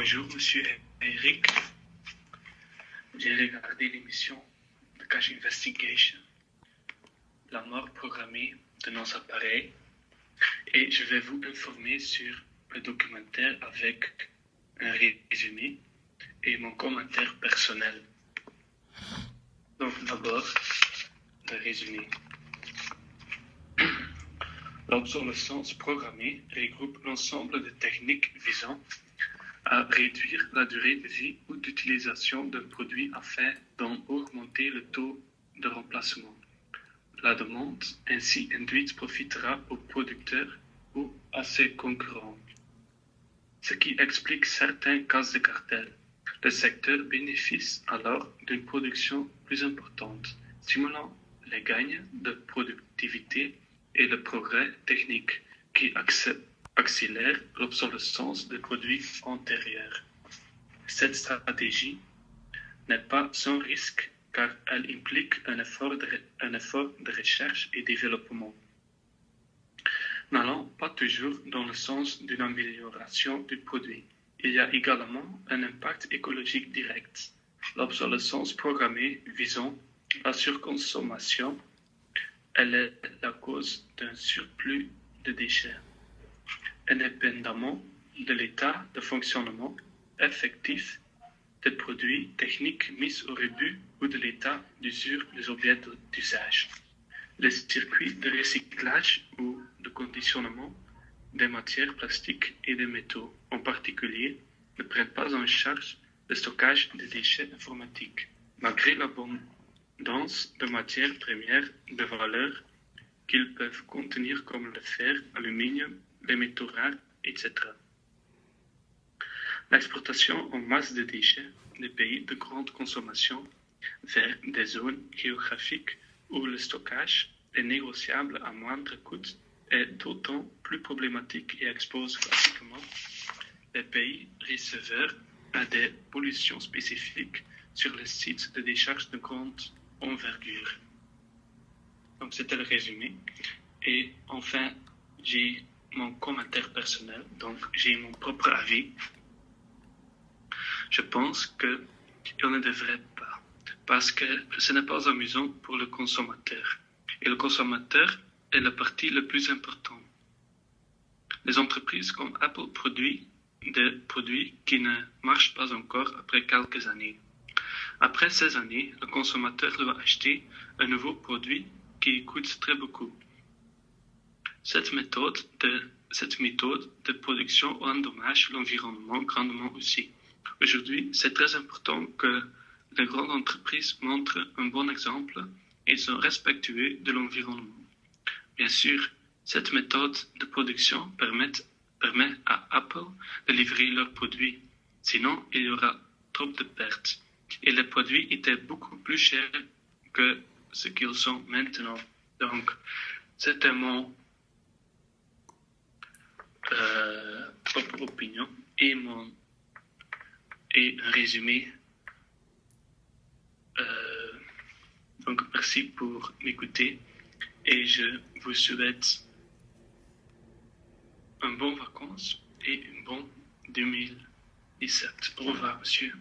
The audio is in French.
Bonjour, monsieur Eric. J'ai regardé l'émission de Cash Investigation, la mort programmée de nos appareils, et je vais vous informer sur le documentaire avec un résumé et mon commentaire personnel. Donc d'abord, le résumé. L'obsolescence programmée regroupe l'ensemble de techniques visant à réduire la durée de vie ou d'utilisation d'un produit afin d'en augmenter le taux de remplacement. La demande ainsi induite profitera aux producteurs ou à ses concurrents, ce qui explique certains cas de cartel. Le secteur bénéficie alors d'une production plus importante, stimulant les gains de productivité et le progrès technique qui accélère l'obsolescence des produits antérieurs. Cette stratégie n'est pas sans risque car elle implique un effort de recherche et développement, n'allant pas toujours dans le sens d'une amélioration du produit. Il y a également un impact écologique direct. L'obsolescence programmée visant la surconsommation, elle est la cause d'un surplus de déchets. Indépendamment de l'état de fonctionnement effectif des produits techniques mis au rebut ou de l'état d'usure des objets d'usage. Les circuits de recyclage ou de conditionnement des matières plastiques et des métaux, en particulier, ne prennent pas en charge le stockage des déchets informatiques, malgré l'abondance de matières premières de valeur qu'ils peuvent contenir comme le fer, l'aluminium, les métaux rares, etc. L'exportation en masse de déchets des pays de grande consommation vers des zones géographiques où le stockage est négociable à moindre coût est d'autant plus problématique et expose classiquement les pays receveurs à des pollutions spécifiques sur les sites de décharge de grande envergure. Donc c'était le résumé. Et enfin, j'ai mon commentaire personnel, donc j'ai mon propre avis. Je pense qu'il ne devrait pas, parce que ce n'est pas amusant pour le consommateur. Et le consommateur est la partie la plus importante. Les entreprises comme Apple produisent des produits qui ne marchent pas encore après quelques années. Après ces années, le consommateur doit acheter un nouveau produit qui coûte très beaucoup. Cette méthode de production endommage l'environnement grandement aussi. Aujourd'hui, c'est très important que les grandes entreprises montrent un bon exemple et sont respectueuses de l'environnement. Bien sûr, cette méthode de production permet à Apple de livrer leurs produits. Sinon, il y aura trop de pertes. Et les produits étaient beaucoup plus chers que ce qu'ils sont maintenant. Donc, c'était mon propre opinion et un résumé. Donc, merci pour m'écouter et je vous souhaite un bon vacances et une bonne 2017. Au revoir, monsieur.